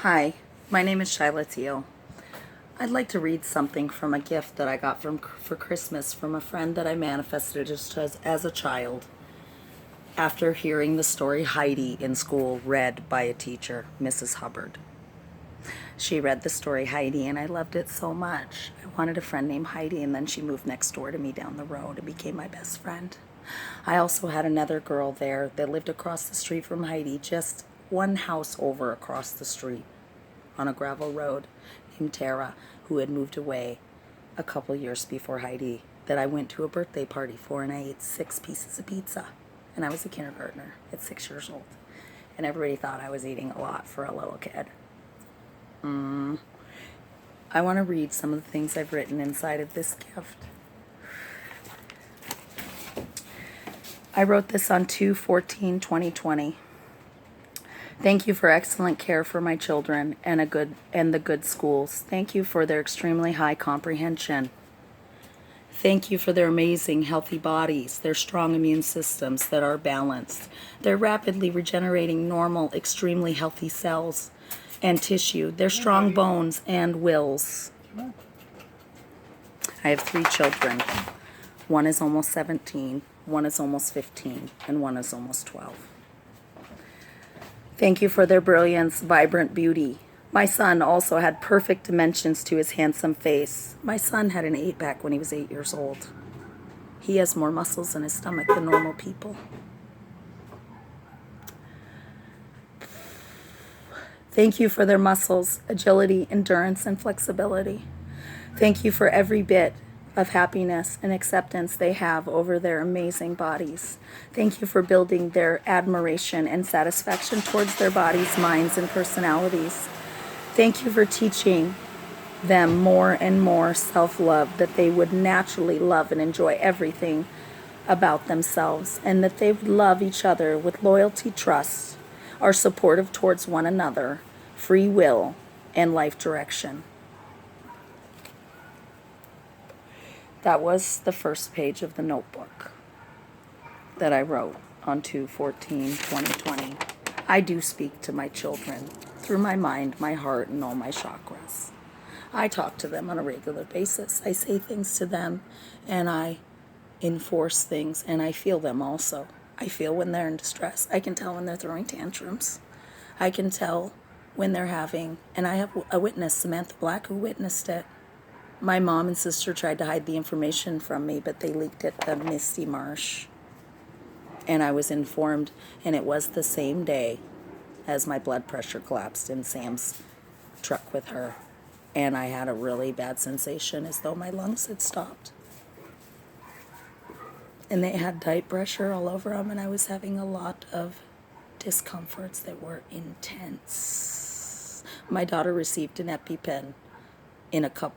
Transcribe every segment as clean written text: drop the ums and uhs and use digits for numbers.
Hi, my name is Shyla Teal. I'd like to read something from a gift that I got for Christmas from a friend that I manifested just as a child after hearing the story Heidi in school read by a teacher, Mrs. Hubbard. She read the story Heidi and I loved it so much. I wanted a friend named Heidi, and then she moved next door to me down the road and became my best friend. I also had another girl there that lived across the street from Heidi, just one house over across the street on a gravel road, named Tara, who had moved away a couple years before Heidi, that I went to a birthday party for, and I ate 6 pieces of pizza. And I was a kindergartner at 6 years old. And everybody thought I was eating a lot for a little kid. I want to read some of the things I've written inside of this gift. I wrote this on 2/14/2020. Thank you for excellent care for my children and the good schools. Thank you for their extremely high comprehension. Thank you for their amazing healthy bodies, their strong immune systems that are balanced, their rapidly regenerating normal, extremely healthy cells and tissue, their strong bones and wills. I have 3 children. One is almost 17, one is almost 15, and one is almost 12. Thank you for their brilliance, vibrant beauty. My son also had perfect dimensions to his handsome face. My son had an 8-pack when he was 8 years old. He has more muscles in his stomach than normal people. Thank you for their muscles, agility, endurance, and flexibility. Thank you for every bit of happiness and acceptance they have over their amazing bodies. Thank you for building their admiration and satisfaction towards their bodies, minds, and personalities. Thank you for teaching them more and more self-love, that they would naturally love and enjoy everything about themselves, and that they would love each other with loyalty, trust, are supportive towards one another, free will, and life direction. That was the first page of the notebook that I wrote on 2/14/2020. I do speak to my children through my mind, my heart, and all my chakras. I talk to them on a regular basis. I say things to them, and I enforce things, and I feel them also. I feel when they're in distress. I can tell when they're throwing tantrums. I can tell when they're having, and I have a witness, Samantha Black, who witnessed it. My mom and sister tried to hide the information from me, but they leaked it to Misty Marsh. And I was informed, and it was the same day as my blood pressure collapsed in Sam's truck with her. And I had a really bad sensation as though my lungs had stopped. And they had tight pressure all over them, and I was having a lot of discomforts that were intense. My daughter received an EpiPen in a cup.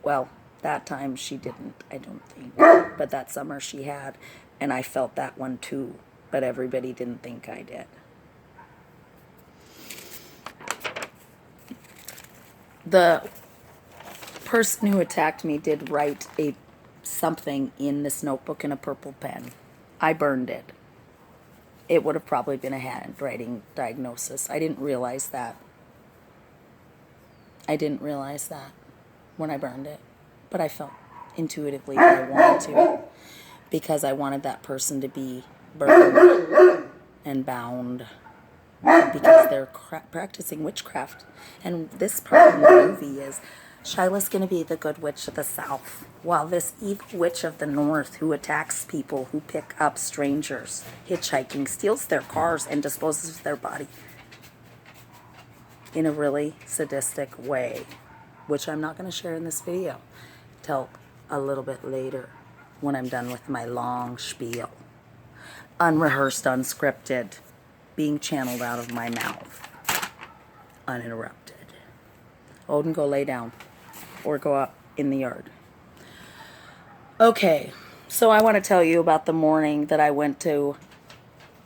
Well, that time she didn't, I don't think. But that summer she had, and I felt that one too. But everybody didn't think I did. The person who attacked me did write something in this notebook in a purple pen. I burned it. It would have probably been a handwriting diagnosis. I didn't realize that. When I burned it, but I felt intuitively that I wanted to, because I wanted that person to be burned and bound, because they're practicing witchcraft. And this part of the movie is Shyla's going to be the good witch of the South, while this evil witch of the North, who attacks people who pick up strangers hitchhiking, steals their cars, and disposes of their body in a really sadistic way, which I'm not going to share in this video till a little bit later when I'm done with my long spiel. Unrehearsed, unscripted, being channeled out of my mouth, uninterrupted. Odin, go lay down or go up in the yard. Okay, so I want to tell you about the morning that I went to.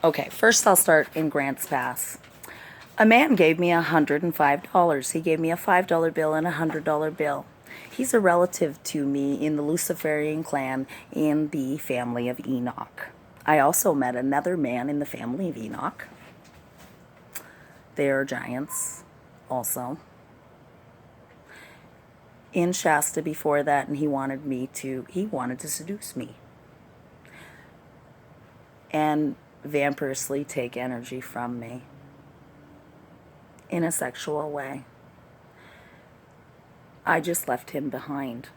Okay, first I'll start in Grants Pass. A man gave me $105. He gave me a $5 bill and a $100 bill. He's a relative to me in the Luciferian clan in the family of Enoch. I also met another man in the family of Enoch. They are giants. also in Shasta before that, and he wanted to seduce me and vampirously take energy from me in a sexual way. I just left him behind.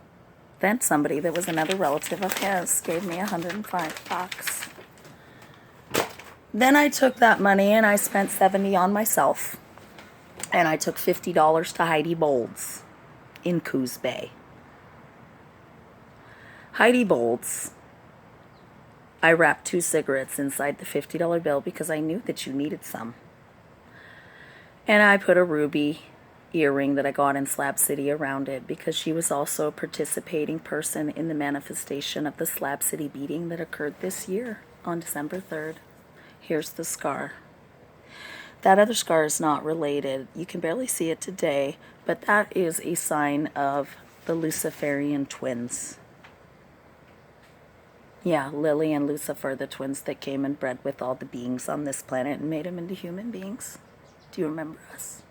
Then somebody that was another relative of his gave me $105. Then I took that money and I spent $70 on myself. And I took $50 to Heidi Bolds in Coos Bay. Heidi Bolds, I wrapped 2 cigarettes inside the $50 bill because I knew that you needed some. And I put a ruby earring that I got in Slab City around it because she was also a participating person in the manifestation of the Slab City beating that occurred this year on December 3rd. Here's the scar. That other scar is not related. You can barely see it today, but that is a sign of the Luciferian twins. Yeah, Lily and Lucifer, the twins that came and bred with all the beings on this planet and made them into human beings. Do you remember us?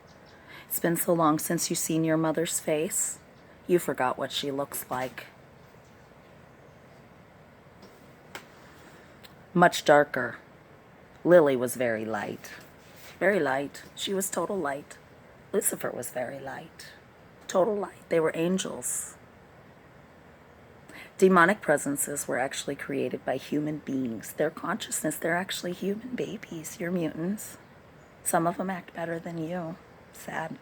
It's been so long since you've seen your mother's face. You forgot what she looks like. Much darker. Lily was very light. Very light. She was total light. Lucifer was very light. Total light. They were angels. Demonic presences were actually created by human beings. Their consciousness, they're actually human babies. You're mutants. Some of them act better than you. Sad.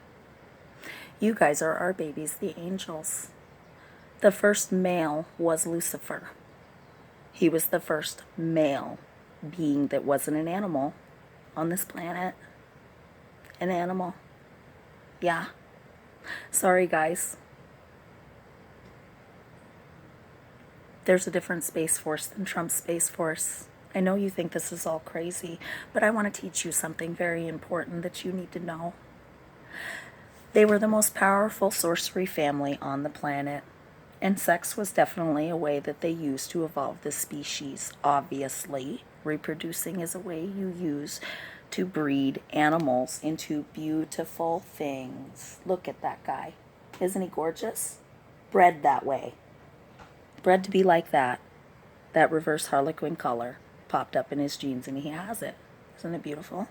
You guys are our babies, the angels. The first male was Lucifer. He was the first male being that wasn't an animal on this planet. An animal. Yeah. Sorry, guys. There's a different Space Force than Trump's Space Force. I know you think this is all crazy, but I want to teach you something very important that you need to know. They were the most powerful sorcery family on the planet, and sex was definitely a way that they used to evolve the species. Obviously, reproducing is a way you use to breed animals into beautiful things. Look at that guy. Isn't he gorgeous? Bred that way. Bred to be like that. That reverse harlequin color popped up in his genes, and he has it. Isn't it beautiful?